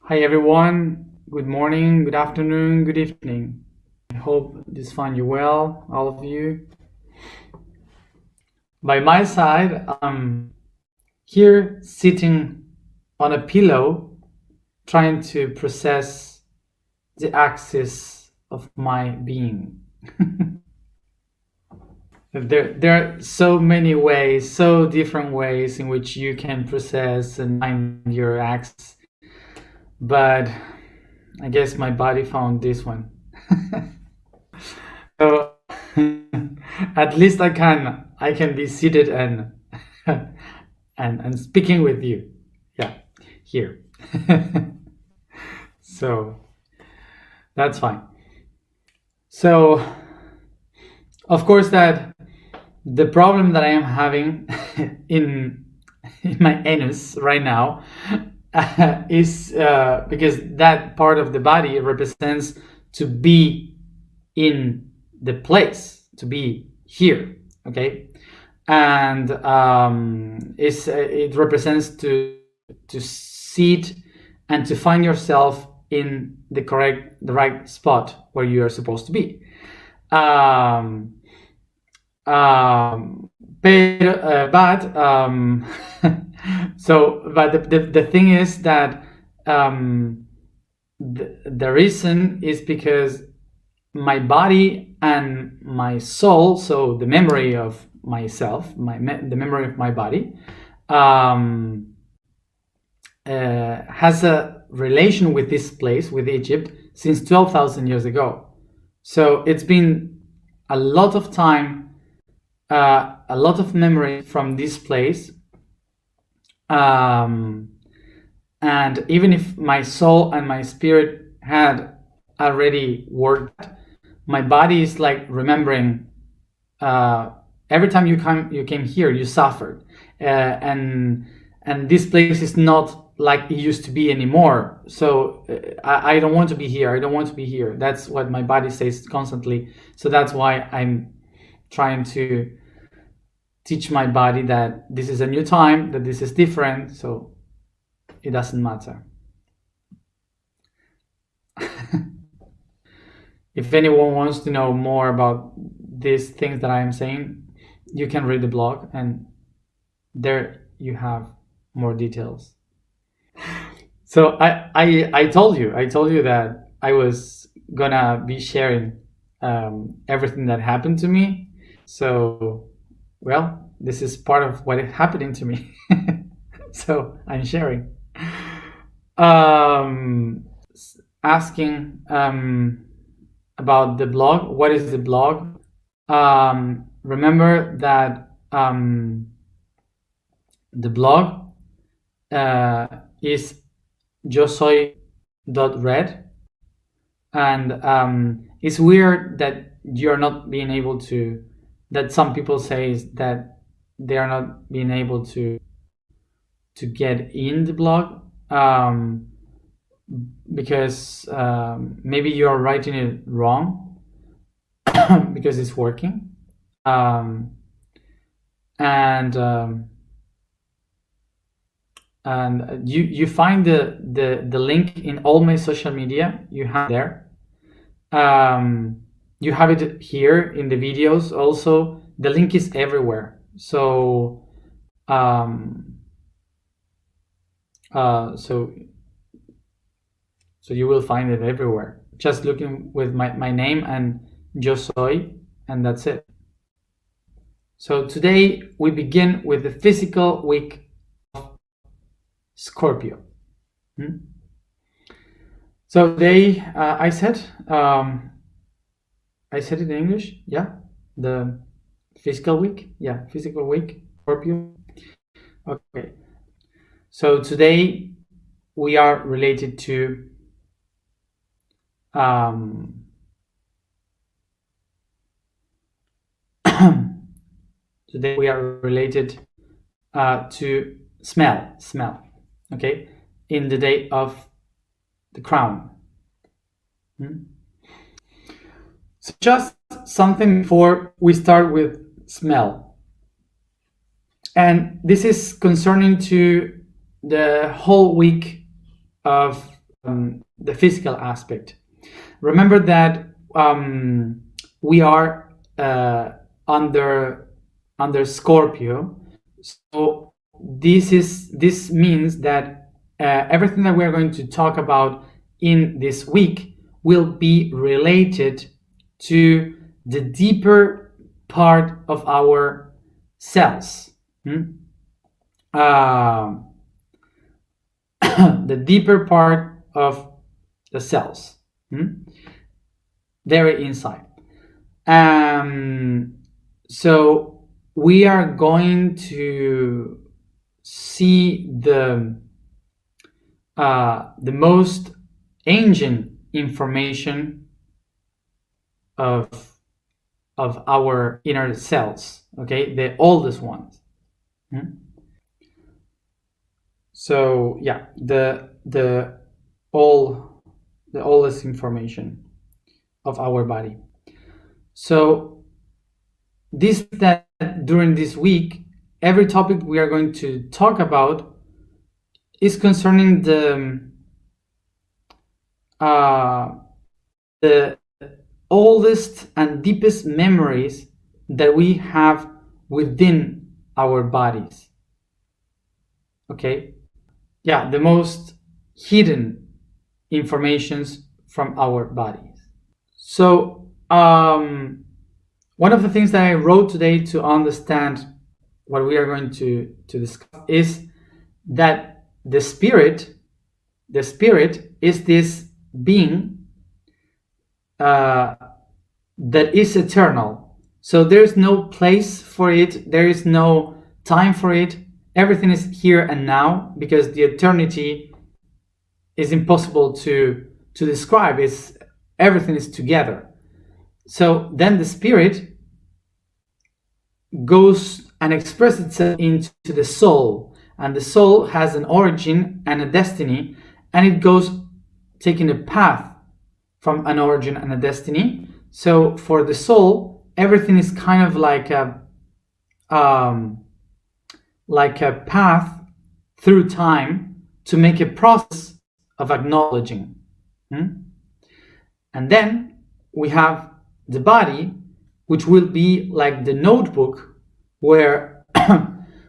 Hi everyone, good morning, good afternoon, good evening. I hope this find you well, all of you. By my side, I'm here sitting on a pillow trying to process the axis of my being. There are so many ways, so different ways in which you can process and find your axis, but I guess my body found this one. So at least I can be seated and and speaking with you. Yeah, here. So that's fine. So of course that the problem that I am having in in my anus right now is because that part of the body represents to be in the place, to be here, okay, and it represents to sit and to find yourself in the right spot where you are supposed to be. Um, um, but but the thing is that the reason is because my body and my soul, so the memory of myself, the memory of my body, has a relation with this place, with Egypt, since 12,000 years ago. So it's been a lot of time, a lot of memory from this place. And even if my soul and my spirit had already worked, my body is like remembering. Every time you came here, you suffered, and this place is not like it used to be anymore. So I don't want to be here. I don't want to be here. That's what my body says constantly. So that's why I'm trying to teach my body that this is a new time, that this is different. So it doesn't matter. If anyone wants to know more about these things that I am saying, you can read the blog, and there you have more details. So I told you that I was gonna be sharing everything that happened to me. So, well, this is part of what is happening to me. So I'm sharing. Um, Asking about the blog. What is the blog? Remember that the blog is yosoy.red, and it's weird that you're not being able to, that some people say is that they are not being able to get in the blog, because maybe you're writing it wrong because it's working, and you find the link in all my social media. You have there. You have it here in the videos also. The link is everywhere. So so you will find it everywhere. Just looking with my name and Yo Soy, and that's it. So today we begin with the physical week of Scorpio. So today I said it in English. Yeah, the physical week. Yeah, physical week, Scorpio. Okay. So today we are related to today we are related to smell, okay, in the day of the crown. So just something before we start with smell, and this is concerning to the whole week of the physical aspect. Remember that we are under Scorpio, so this means that everything that we are going to talk about in this week will be related to the deeper part of our cells. The deeper part of the cells, very inside. So we are going to see the most ancient information of our inner cells, okay, the oldest ones. So yeah, the oldest information of our body. So that during this week, every topic we are going to talk about is concerning the oldest and deepest memories that we have within our bodies. Okay? Yeah, the most hidden informations from our bodies. So, one of the things that I wrote today to understand what we are going to discuss is that the spirit is this being that is eternal. So there's no place for it, there is no time for it. Everything is here and now, because the eternity is impossible to describe. Everything is together. So then the spirit goes and expresses itself into the soul, and the soul has an origin and a destiny, and it goes taking a path from an origin and a destiny. So for the soul, everything is kind of like a path through time to make a process of acknowledging. And then we have the body, which will be like the notebook where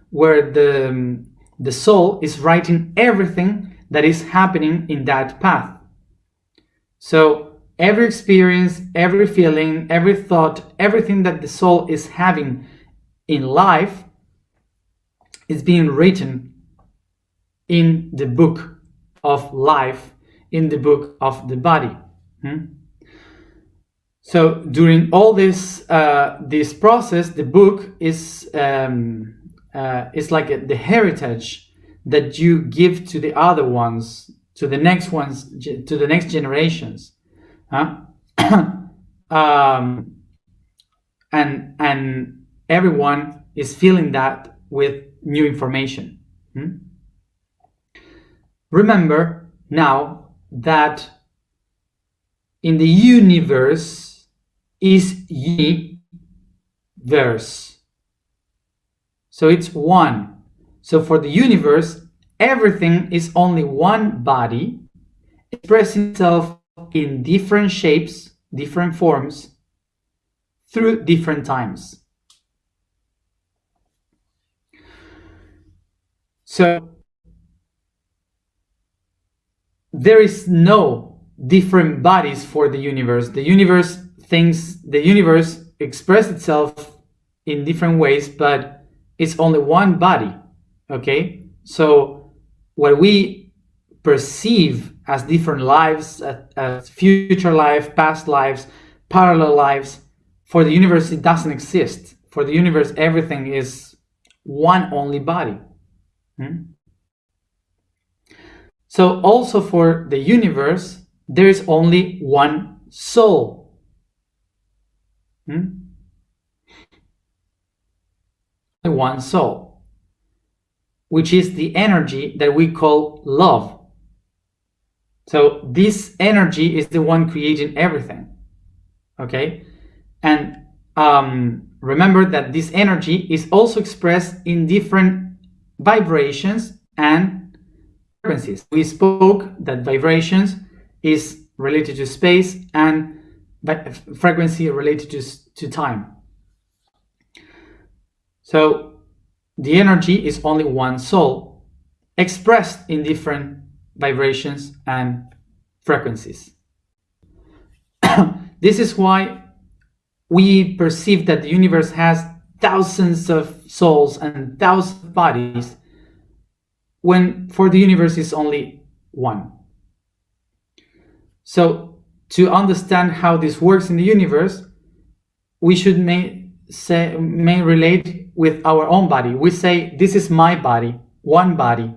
where the soul is writing everything that is happening in that path. So every experience, every feeling, every thought, everything that the soul is having in life is being written in the book of life, in the book of the body. So during all this process, the book is like the heritage that you give to the other ones, to the next ones, to the next generations, and everyone is feeling that with new information. Remember now that in the universe is universe. So it's one. So for the universe, everything is only one body expressing itself in different shapes, different forms, through different times. So there is no different bodies for the universe. The universe expresses itself in different ways, but it's only one body. Okay? So what we perceive as different lives, as future life, past lives, parallel lives, for the universe it doesn't exist. For the universe everything is one only body. So also for the universe, there is only one soul. One soul, which is the energy that we call love. So this energy is the one creating everything. Okay? And remember that this energy is also expressed in different vibrations and frequencies. We spoke that vibrations is related to space and frequency related to time. So the energy is only one soul expressed in different vibrations and frequencies. This is why we perceive that the universe has thousands of souls and thousands of bodies, when for the universe is only one. So to understand how this works in the universe, we should may relate with our own body. We say, this is my body, one body,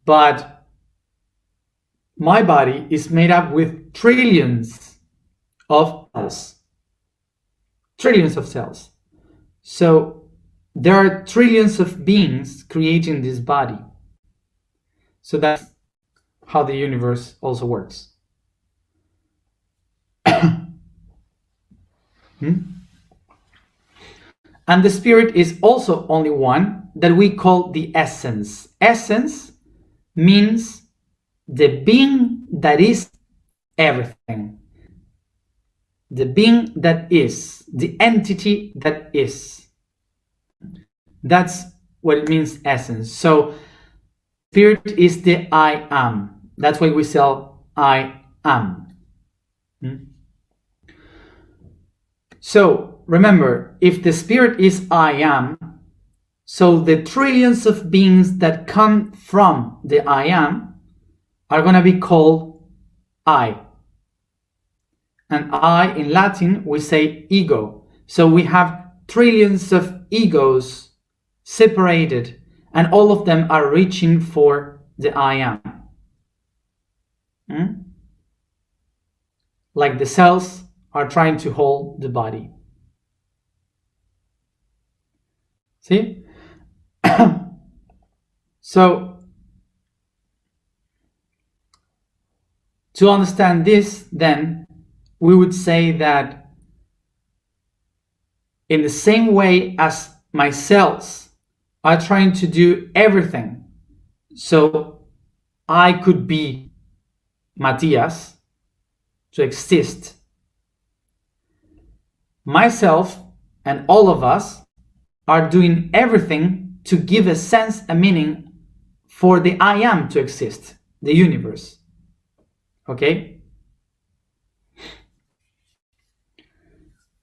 but my body is made up with trillions of cells. Trillions of cells. So there are trillions of beings creating this body. So that's how the universe also works. And the spirit is also only one, that we call the essence. Essence means the being that is everything. The being that is, the entity that is. That's what it means, essence. So spirit is the I am. That's why we sell I am. So remember, if the spirit is I am, so the trillions of beings that come from the I am are going to be called I. And I, in Latin, we say ego. So we have trillions of egos separated, and all of them are reaching for the I am. Like the cells are trying to hold the body. See? So, to understand this, then, we would say that in the same way as my cells are trying to do everything, so I could be Matthias, to exist, myself and all of us are doing everything to give a sense, a meaning for the I am to exist, the universe. Okay?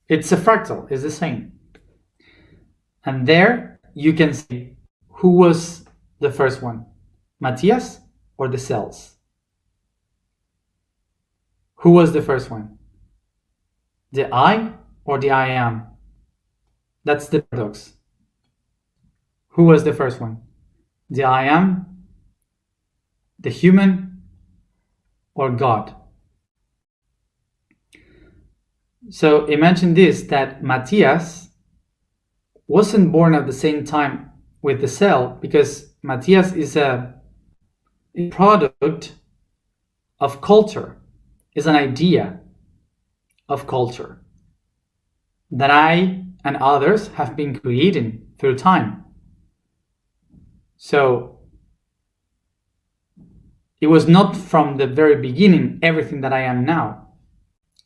It's a fractal, it's the same. And there you can see who was the first one, Matthias or the cells? Who was the first one? The I or the I am? That's the paradox. Who was the first one? The I am, the human, or God? So imagine this, that Matthias wasn't born at the same time with the cell, because Matthias is a product of culture, is an idea of culture that I and others have been creating through time. So it was not from the very beginning everything that I am now.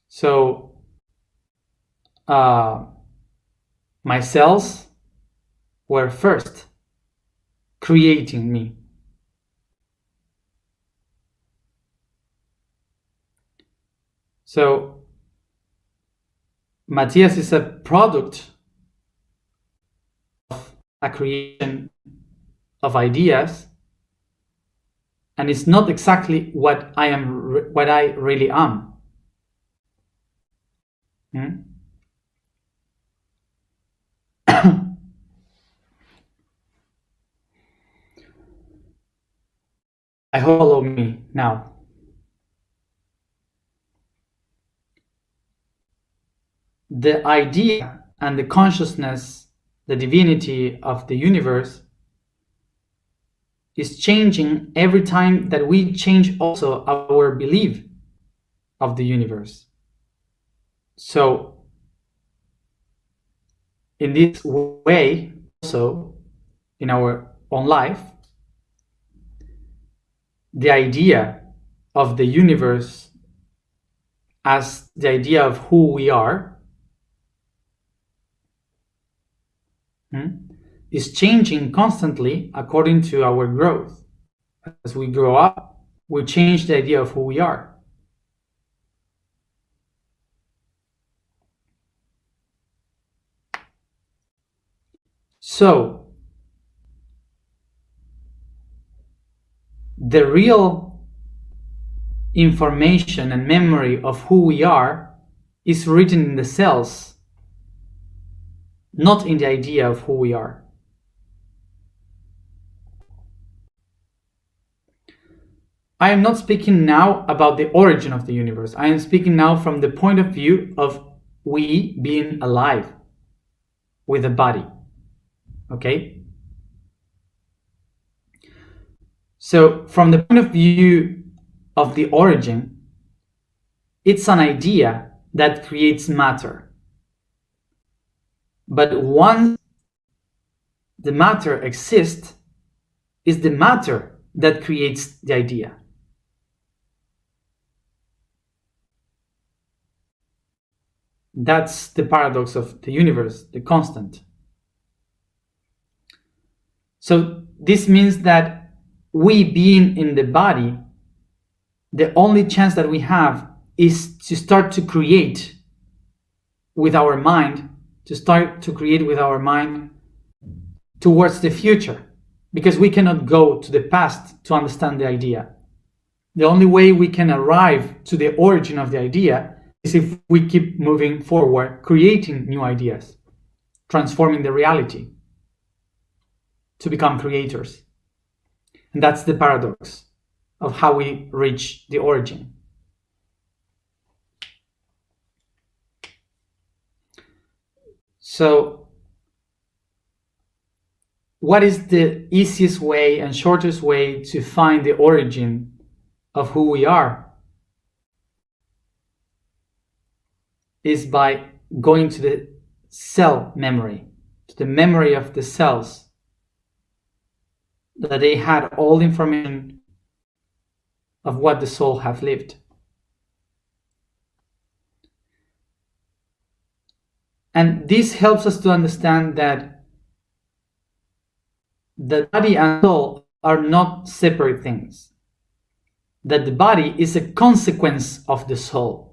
So my cells were first creating me. So Matthias is a product of a creation of ideas, and it's not exactly what I am, what I really am. I hope you follow me now. The idea and the consciousness, the divinity of the universe is changing every time that we change also our belief of the universe. So in this way, also in our own life, the idea of the universe as the idea of who we are, is changing constantly according to our growth. As we grow up, we change the idea of who we are. So, the real information and memory of who we are is written in the cells, not in the idea of who we are. I am not speaking now about the origin of the universe. I am speaking now from the point of view of we being alive with a body. Okay? So, from the point of view of the origin, it's an idea that creates matter. But once the matter exists, it's the matter that creates the idea. That's the paradox of the universe, the constant. So this means that we being in the body, the only chance that we have is to start to create with our mind, towards the future, because we cannot go to the past to understand the idea. The only way we can arrive to the origin of the idea is if we keep moving forward, creating new ideas, transforming the reality to become creators. And that's the paradox of how we reach the origin. So, what is the easiest way and shortest way to find the origin of who we are? Is by going to the cell memory, to the memory of the cells, that they had all the information of what the soul have lived. And this helps us to understand that the body and soul are not separate things, that the body is a consequence of the soul.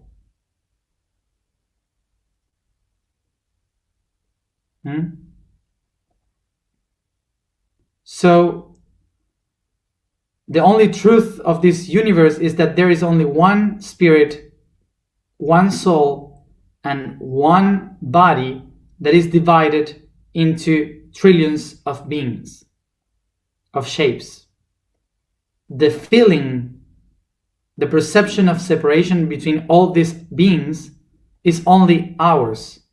So the only truth of this universe is that there is only one spirit, one soul, and one body that is divided into trillions of beings, of shapes. The feeling, the perception of separation between all these beings is only ours,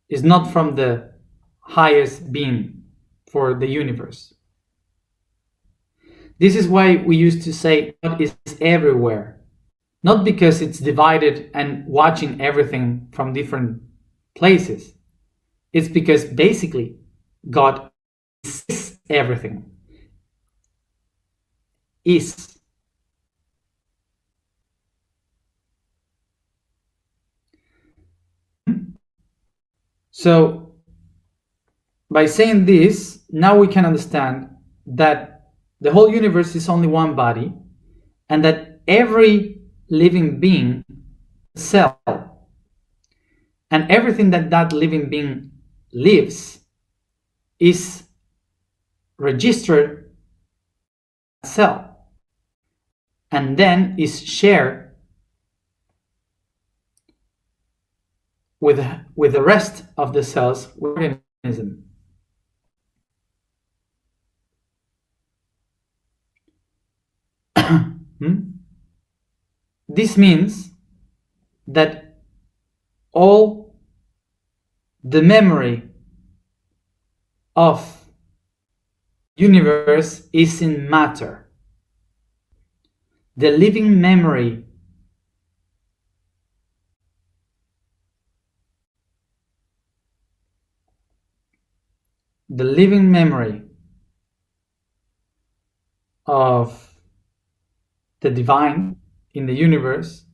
is not from the highest being for the universe. This is why we used to say God is everywhere. Not because it's divided and watching everything from different places. It's because basically God is everything. Is. So, by saying this, now we can understand that the whole universe is only one body, and that every living being is a cell, and everything that living being lives is registered as a cell, and then is shared with the rest of the cells within the organism. This means that all the memory of universe is in matter. The living memory of the divine in the universe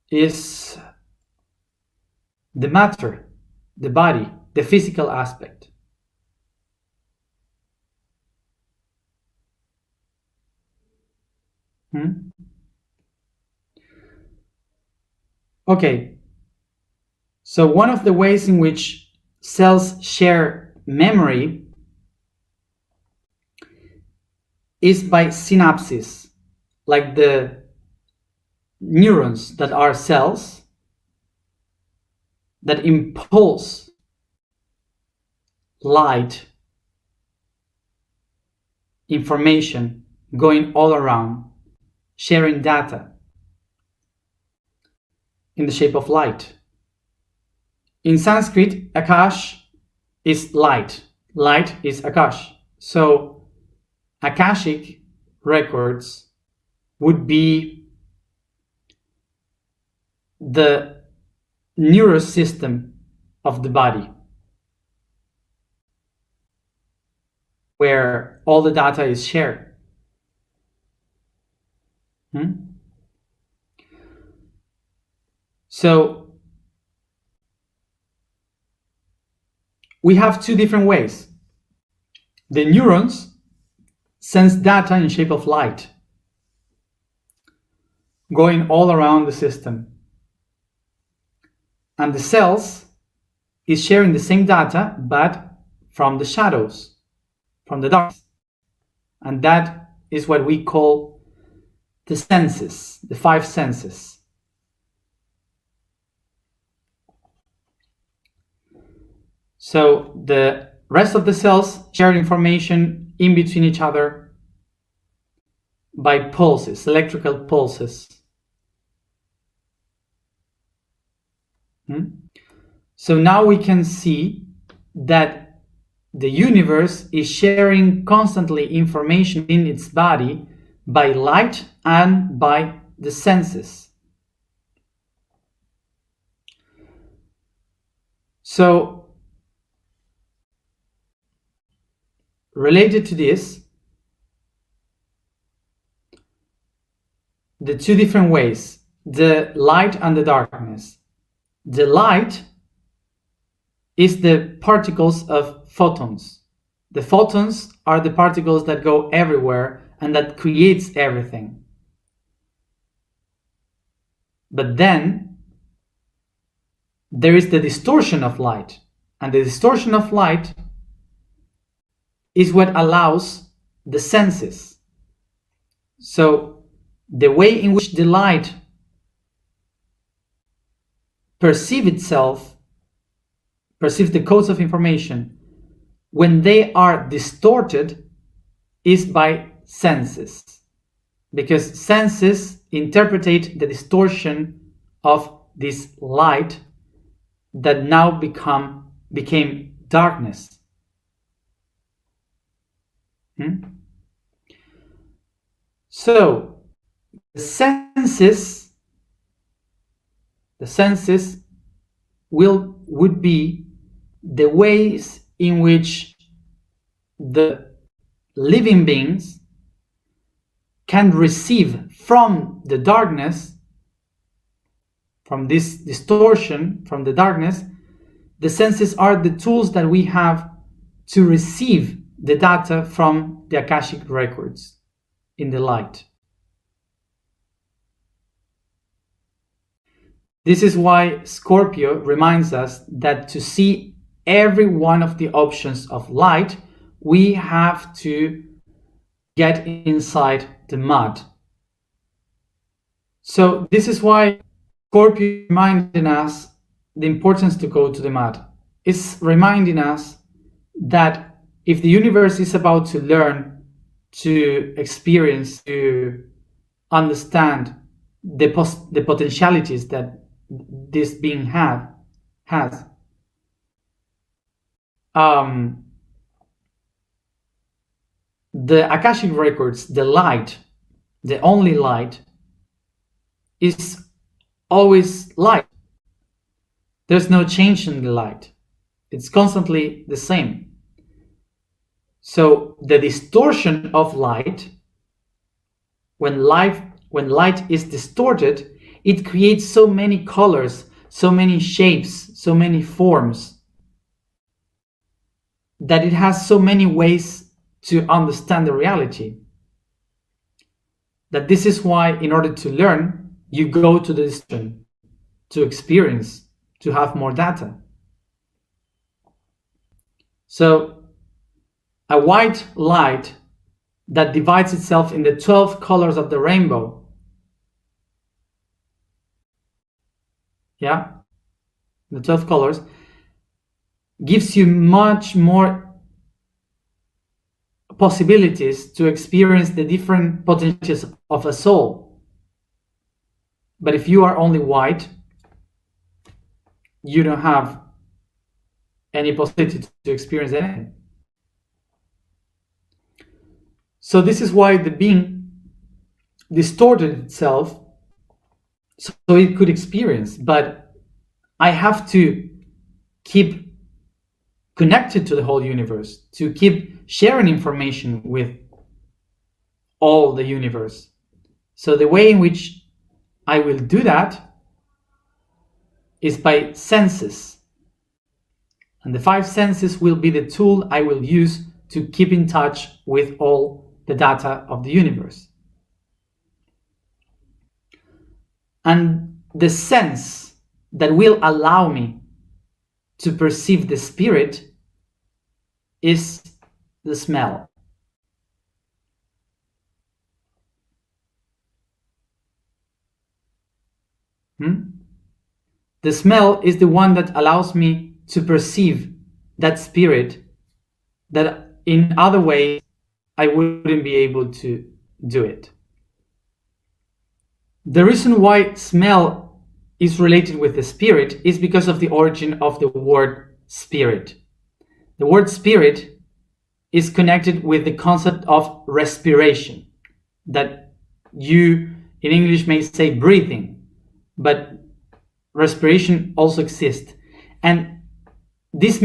is the matter, the body, the physical aspect. Okay, so one of the ways in which cells share memory is by synapses, like the neurons that are cells that impulse light, information going all around, sharing data in the shape of light. In Sanskrit, Akash is light. Light is Akash. So Akashic records would be the nervous system of the body, where all the data is shared. So we have two different ways. The neurons sense data in shape of light, going all around the system. And the cells is sharing the same data, but from the shadows, from the dark. And that is what we call the senses, the five senses. So the rest of the cells share information in between each other by pulses, electrical pulses. So now we can see that the universe is sharing constantly information in its body by light and by the senses. So related to this, the two different ways, the light and the darkness. The light is the particles of photons. The photons are the particles that go everywhere and that creates everything. But then there is the distortion of light, and the distortion of light is what allows the senses. So the way in which the light perceives itself, perceives the codes of information, when they are distorted, is by senses. Because senses interpret the distortion of this light that now became darkness. So the senses would be the ways in which the living beings can receive from the darkness, from this distortion, from the darkness. The senses are the tools that we have to receive the data from the Akashic records in the light. This is why Scorpio reminds us that to see every one of the options of light, we have to get inside the mud. So this is why Scorpio is reminding us the importance to go to the mud. It's reminding us that if the universe is about to learn, to experience, to understand the potentialities that this being has, the Akashic records, the light, the only light, is always light. There's no change in the light. It's constantly the same. So the distortion of light, when light is distorted, it creates so many colors, so many shapes, so many forms, that it has so many ways to understand the reality. That this is why, in order to learn, you go to the distortion, to experience, to have more data. So a white light that divides itself in the 12 colors of the rainbow, yeah, the 12 colors, gives you much more possibilities to experience the different potentials of a soul. But if you are only white, you don't have any possibility to experience anything. So this is why the being distorted itself so it could experience. But I have to keep connected to the whole universe, to keep sharing information with all the universe. So the way in which I will do that is by senses. And the 5 senses will be the tool I will use to keep in touch with all the data of the universe. And the sense that will allow me to perceive the spirit is the smell. The smell is the one that allows me to perceive that spirit that in other ways I wouldn't be able to do it. The reason why smell is related with the spirit is because of the origin of the word spirit. The word spirit is connected with the concept of respiration, that you in English may say breathing, but respiration also exists. And this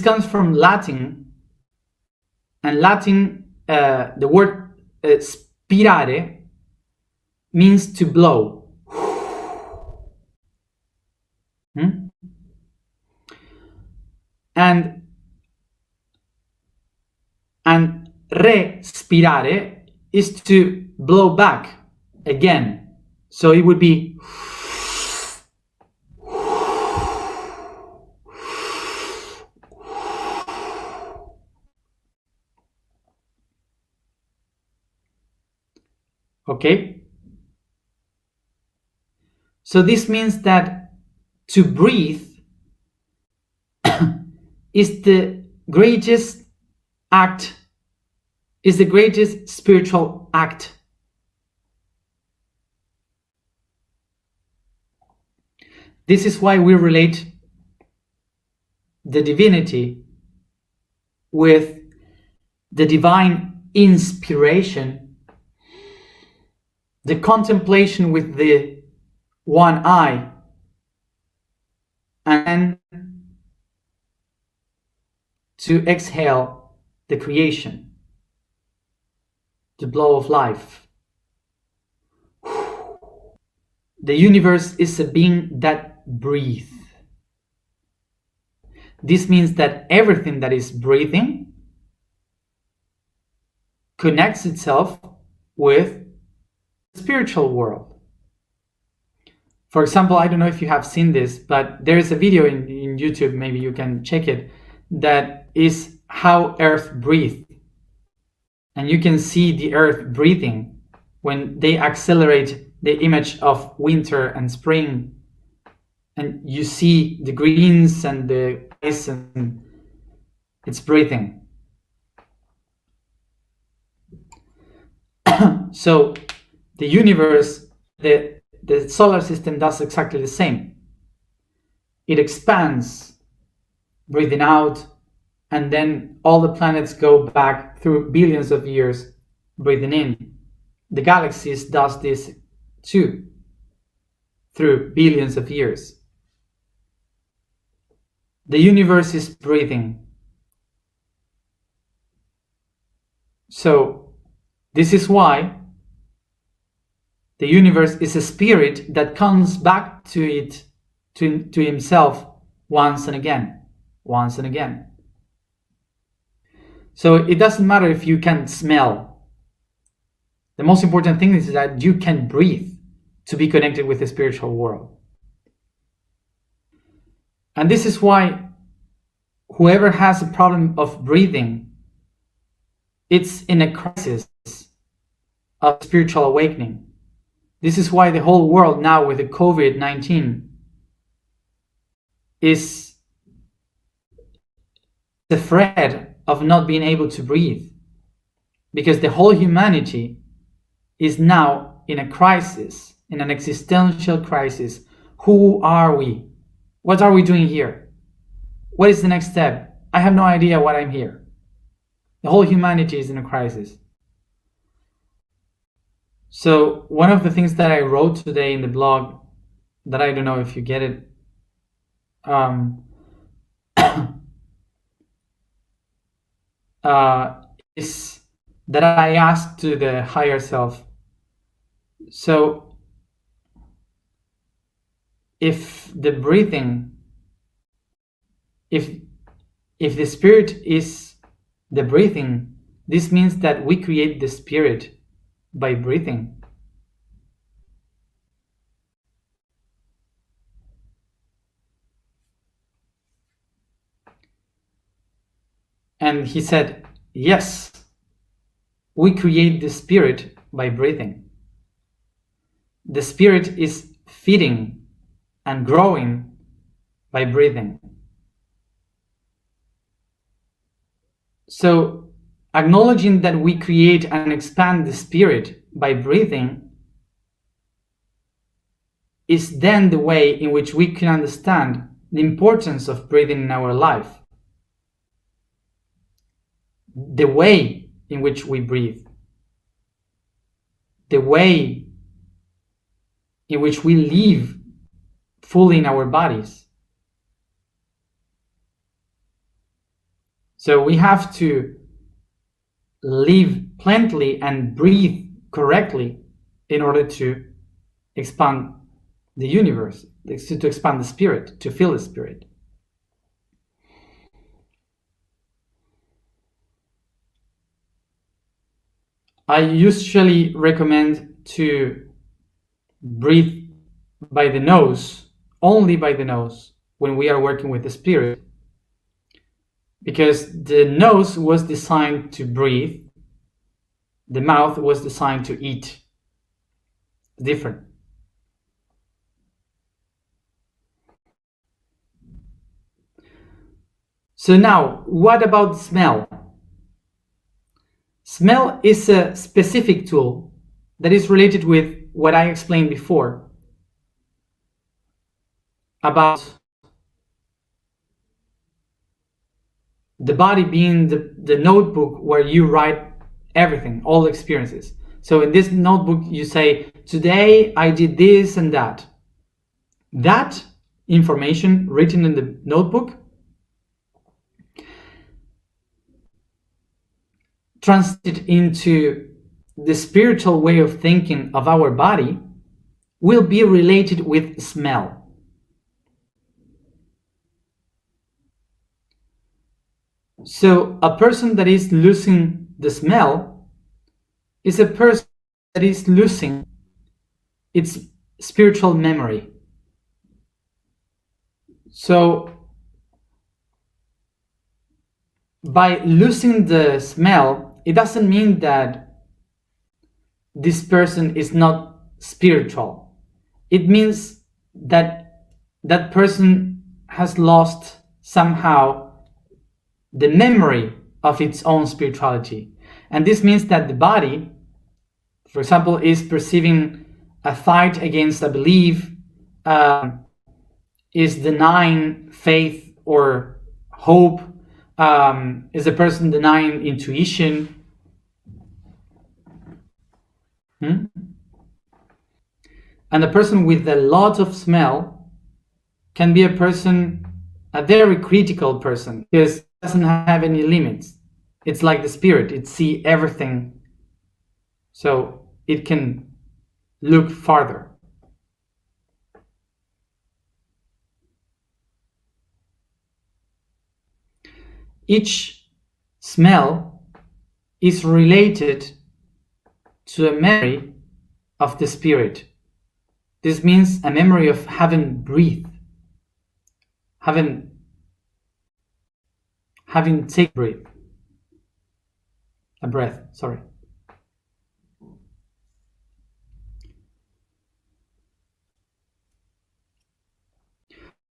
comes from Latin, and Latin, the word spirare means to blow. And respirare is to blow back again. So it would be okay. So this means that to breathe is the greatest act, is the greatest spiritual act. This is why we relate the divinity with the divine inspiration, the contemplation with the one eye, and to exhale the creation, the blow of life. The universe is a being that breathes. This means that everything that is breathing connects itself with the spiritual world. For example, I don't know if you have seen this, but there is a video in YouTube, maybe you can check it, that is how Earth breathes. And you can see the Earth breathing when they accelerate the image of winter and spring. And you see the greens and the ice, and it's breathing. So the universe, the solar system does exactly the same. It expands, breathing out, and then all the planets go back through billions of years, breathing in. The galaxies does this too, through billions of years. The universe is breathing. So this is why the universe is a spirit that comes back to himself once and again, once and again. So it doesn't matter if you can smell. The most important thing is that you can breathe to be connected with the spiritual world. And this is why whoever has a problem of breathing, it's in a crisis of spiritual awakening. This is why the whole world now with the COVID-19 is afraid of not being able to breathe, because the whole humanity is now in a crisis, in an existential crisis. Who are we? What are we doing here? What is the next step? I have no idea why I'm here. The whole humanity is in a crisis. So one of the things that I wrote today in the blog, that I don't know if you get it, is that I asked to the higher self, so if the breathing, if the spirit is the breathing, this means that we create the spirit by breathing. And he said, yes, we create the spirit by breathing. The spirit is feeding and growing by breathing. So acknowledging that we create and expand the spirit by breathing is then the way in which we can understand the importance of breathing in our life. The way in which we breathe, the way in which we live fully in our bodies. So we have to live plentifully and breathe correctly in order to expand the universe, to expand the spirit, to feel the spirit. I usually recommend to breathe by the nose, only by the nose, when we are working with the spirit, because the nose was designed to breathe, the mouth was designed to eat. Different. So now, what about smell? Smell is a specific tool that is related with what I explained before about the body being the notebook where you write everything, all the experiences. So in this notebook you say, today I did this and that. That information written in the notebook translated into the spiritual way of thinking of our body will be related with smell. So a person that is losing the smell is a person that is losing its spiritual memory. So by losing the smell, it doesn't mean that this person is not spiritual. It means that that person has lost somehow the memory of its own spirituality. And this means that the body, for example, is perceiving a fight against a belief, is denying faith or hope, is a person denying intuition. And a person with a lot of smell can be a person a very critical person because it doesn't have any limits. It's like the spirit, it sees everything, so it can look farther. Each smell is related to a memory of the spirit. This means a memory of having breathed, having taken a breath, sorry.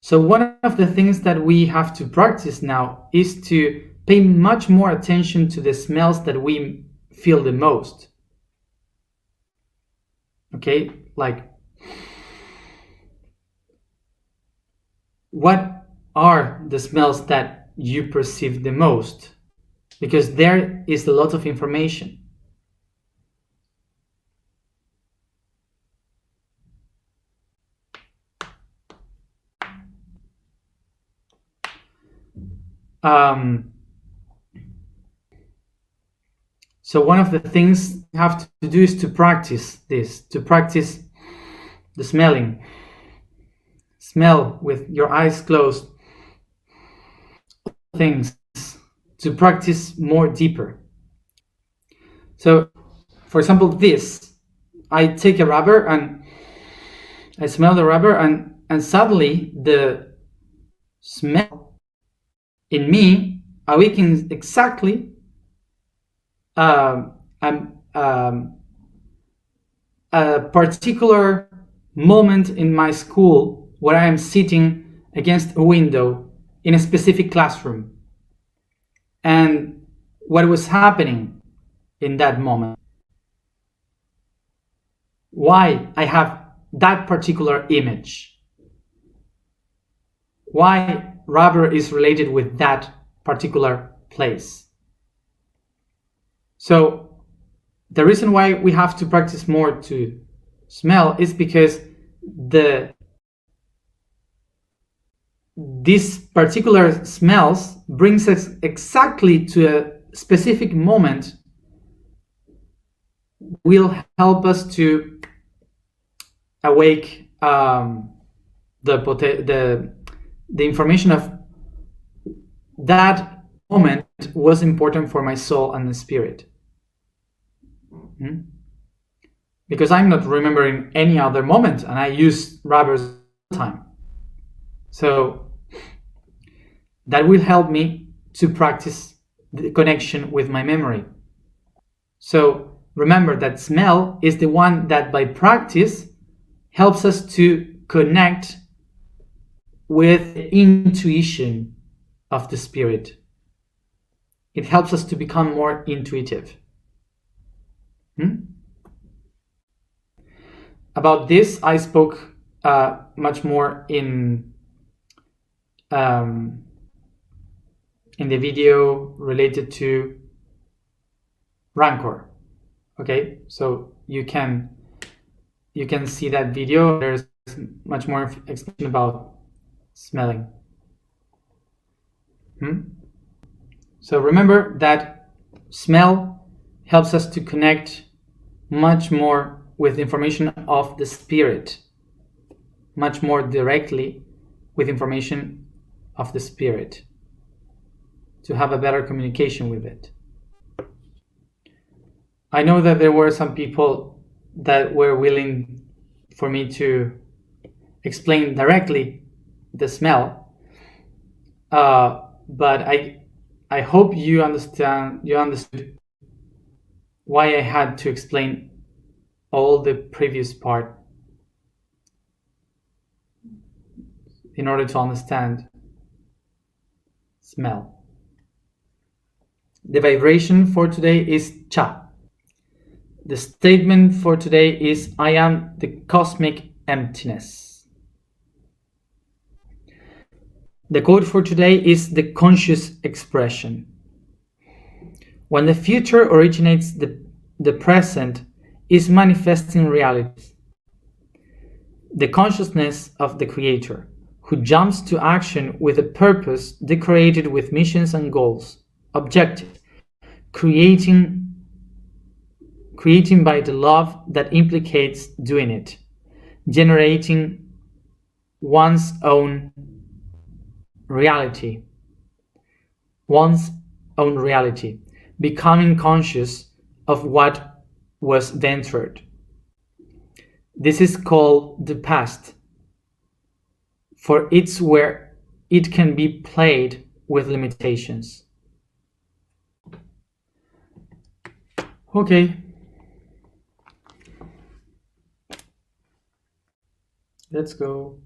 So one of the things that we have to practice now is to pay much more attention to the smells that we feel the most. Okay, like what are the smells that you perceive the most? Because there is a lot of information. So one of the things you have to do is to practice this, to practice the smelling. Smell with your eyes closed things, to practice more deeper. So, for example, this, I take a rubber and I smell the rubber and suddenly the smell in me awakens exactly a particular moment in my school where I am sitting against a window in a specific classroom, and what was happening in that moment, why I have that particular image, why rubber is related with that particular place. So the reason why we have to practice more to smell is because these particular smells brings us exactly to a specific moment, will help us to awake the information of that moment was important for my soul and the spirit. Because I'm not remembering any other moment and I use rubbers all the time. So that will help me to practice the connection with my memory. So remember that smell is the one that by practice helps us to connect with the intuition of the spirit. It helps us to become more intuitive. About this, I spoke much more in the video related to rancor. Okay, so you can see that video. There's much more explanation about smelling. So remember that smell helps us to connect much more with information of the spirit, much more directly with information of the spirit, to have a better communication with it. I know that there were some people that were willing for me to explain directly the smell, but I hope you understood why I had to explain all the previous part in order to understand smell. The vibration for today is cha. The statement for today is I am the cosmic emptiness. The quote for today is the conscious expression. When the future originates, the present is manifesting realities. The consciousness of the Creator, who jumps to action with a purpose, decorated with missions and goals. Objective: creating by the love that implicates doing it, generating one's own reality, becoming conscious of what was ventured. This is called the past, for it's where it can be played with limitations. Okay. Let's go.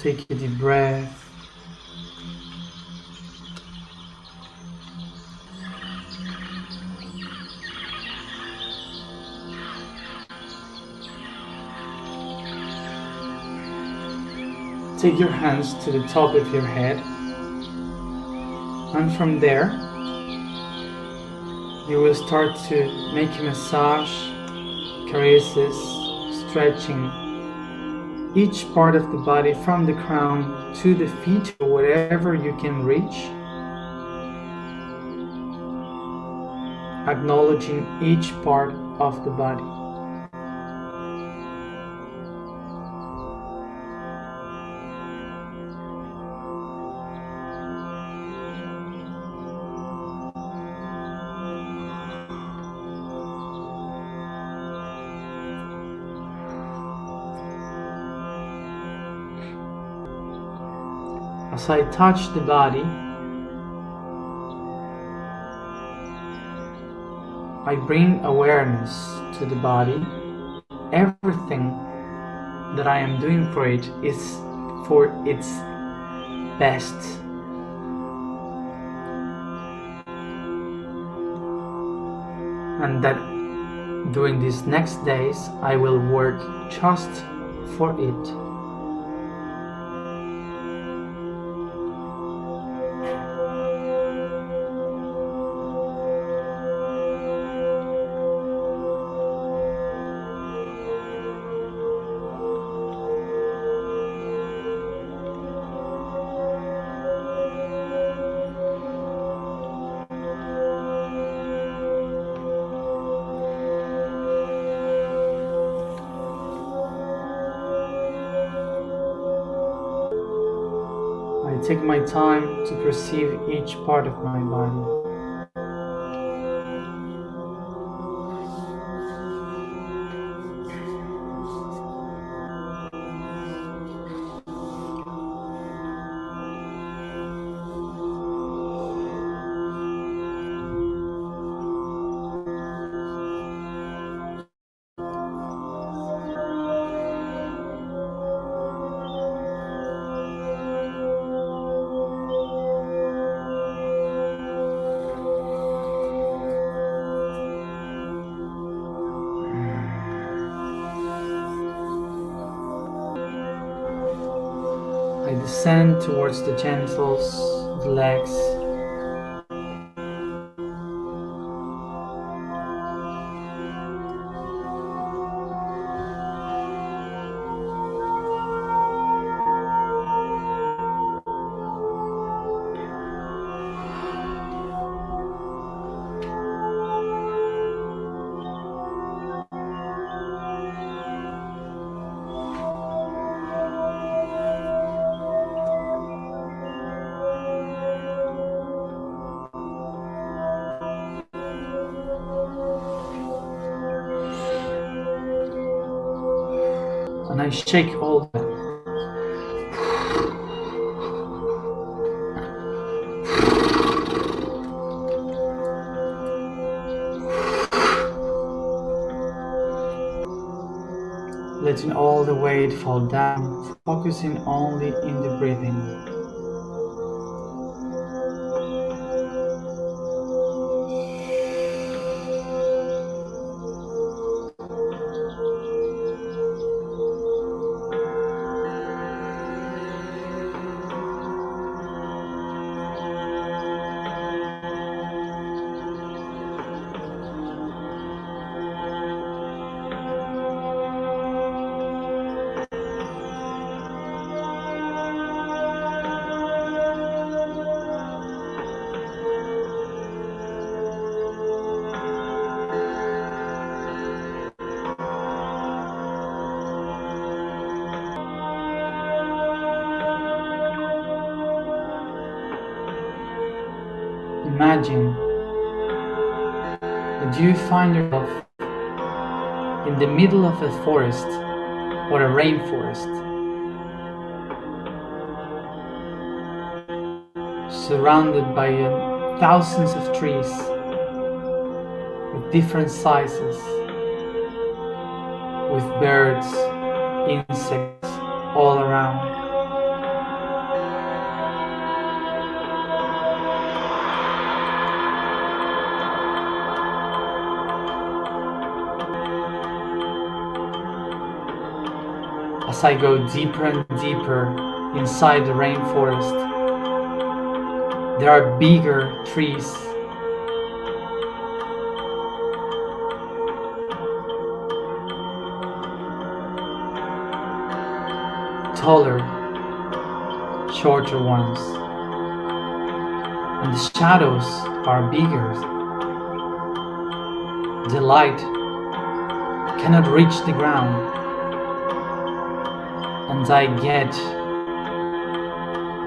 Take a deep breath. Take your hands to the top of your head, and from there you will start to make a massage, caresses, stretching each part of the body from the crown to the feet or wherever you can reach, acknowledging each part of the body. As I touch the body, I bring awareness to the body. Everything that I am doing for it is for its best. And that during these next days, I will work just for it. I take my time to perceive each part of my body. I descend towards the genitals, the legs, and I shake all that. letting all the weight fall down, focusing only in the breathing. Imagine that you find yourself in the middle of a forest or a rainforest, surrounded by thousands of trees with different sizes, with birds, insects all around. As I go deeper and deeper inside the rainforest, there are bigger trees, taller, shorter ones, and the shadows are bigger. The light cannot reach the ground, and I get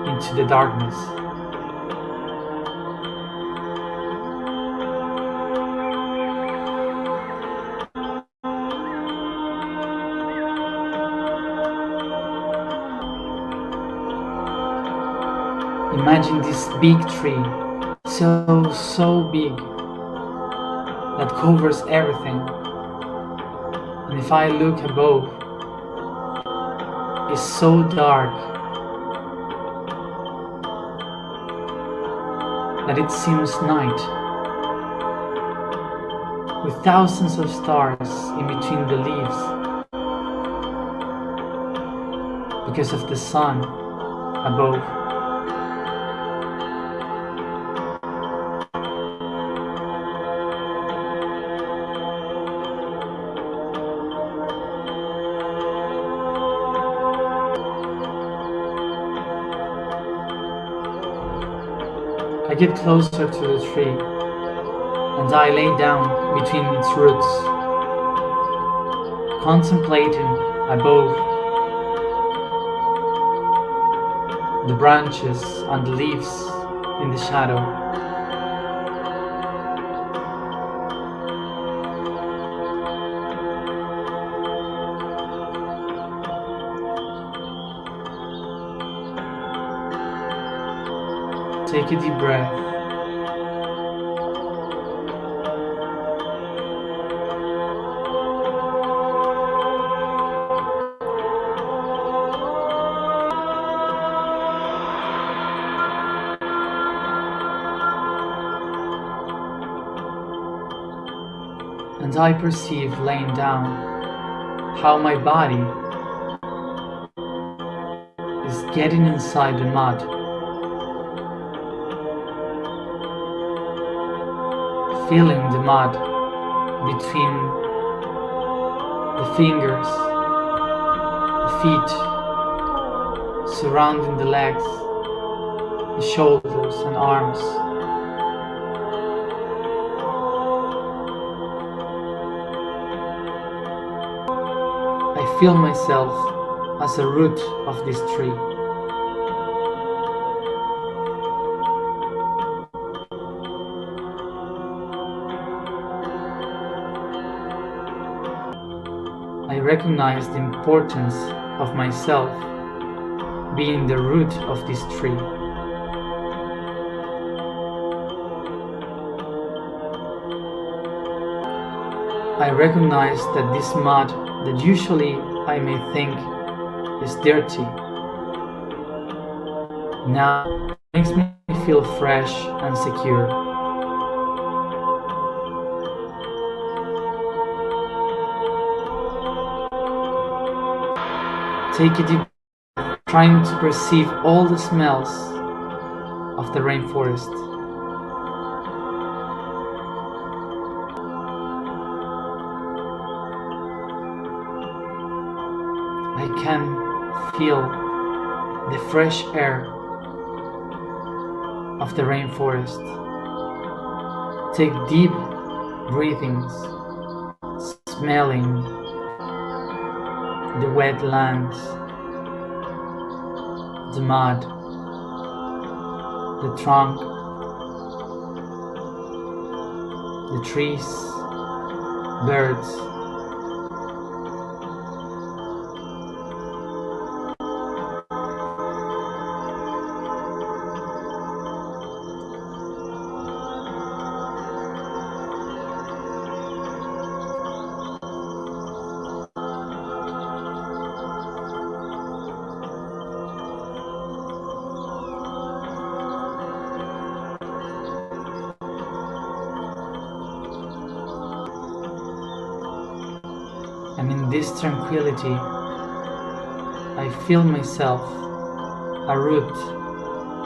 into the darkness. Imagine this big tree, so big, that covers everything. And if I look above, it's so dark that it seems night, with thousands of stars in between the leaves, because of the sun above. I get closer to the tree, and I lay down between its roots, contemplating above the branches and the leaves in the shadow. Take a deep breath. And I perceive laying down how my body is getting inside the mud, feeling the mud between the fingers, the feet, surrounding the legs, the shoulders and arms. I feel myself as a root of this tree. I recognize the importance of myself being the root of this tree. I recognize that this mud that usually I may think is dirty, now makes me feel fresh and secure. Take a deep breath, trying to perceive all the smells of the rainforest. I can feel the fresh air of the rainforest. Take deep breathings, smelling the wet lands, the mud, the trunk, the trees, birds. And in this tranquility, I feel myself a root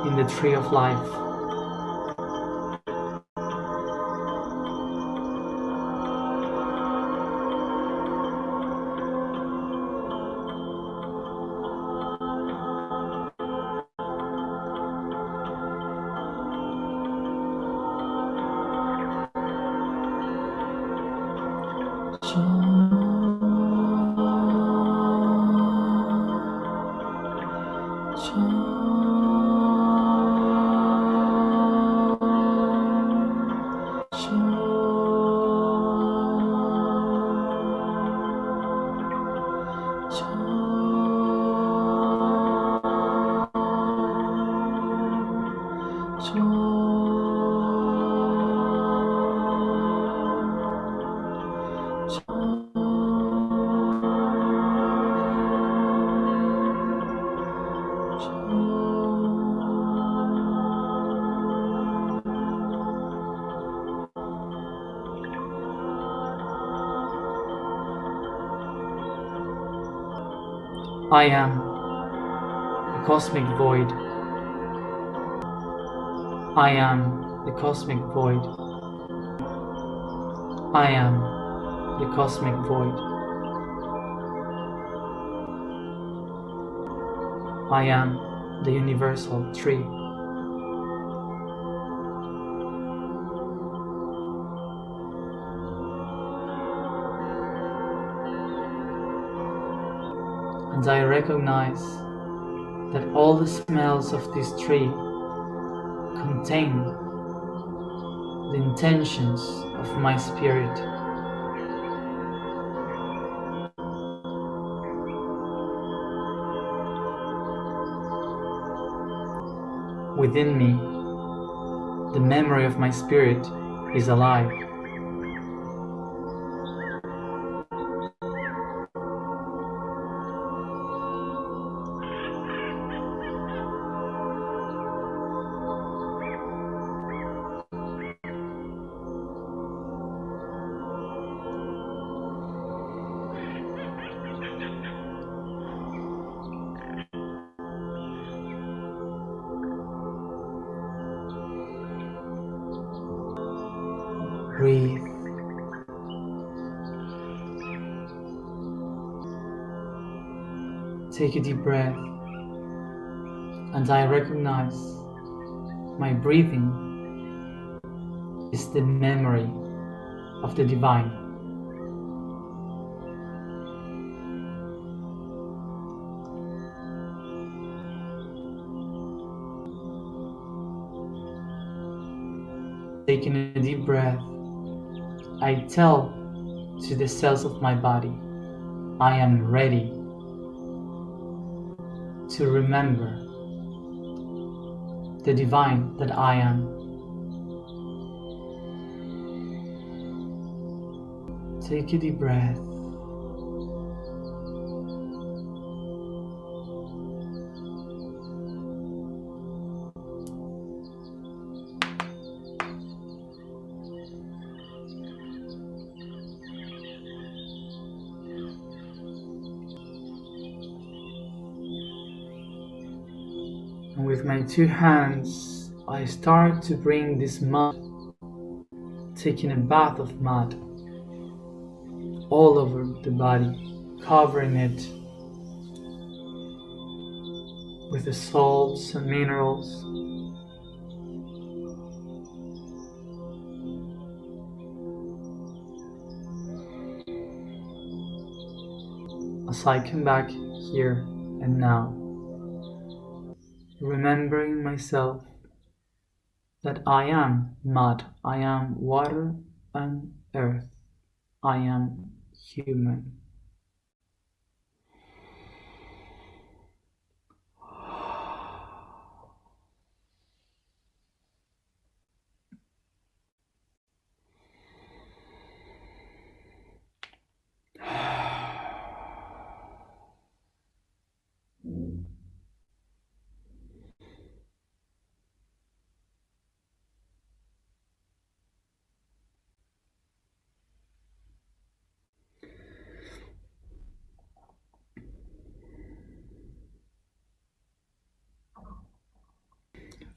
in the tree of life. I am the cosmic void. I am the cosmic void. I am the cosmic void. I am the universal tree. And I recognize that all the smells of this tree contain the intentions of my spirit. Within me, the memory of my spirit is alive. Breathe. Take a deep breath, and I recognize my breathing is the memory of the divine. Taking a deep breath, I tell to the cells of my body, I am ready to remember the divine that I am. Take a deep breath my two hands, I start to bring this mud, taking a bath of mud all over the body, covering it with the salts and minerals. As I come back here and now, remembering myself that I am mud, I am water and earth, I am human.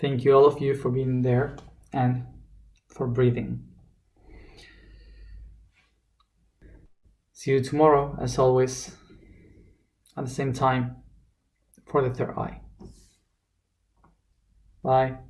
Thank you all of you for being there and for breathing. See you tomorrow, as always, at the same time for the third eye. Bye.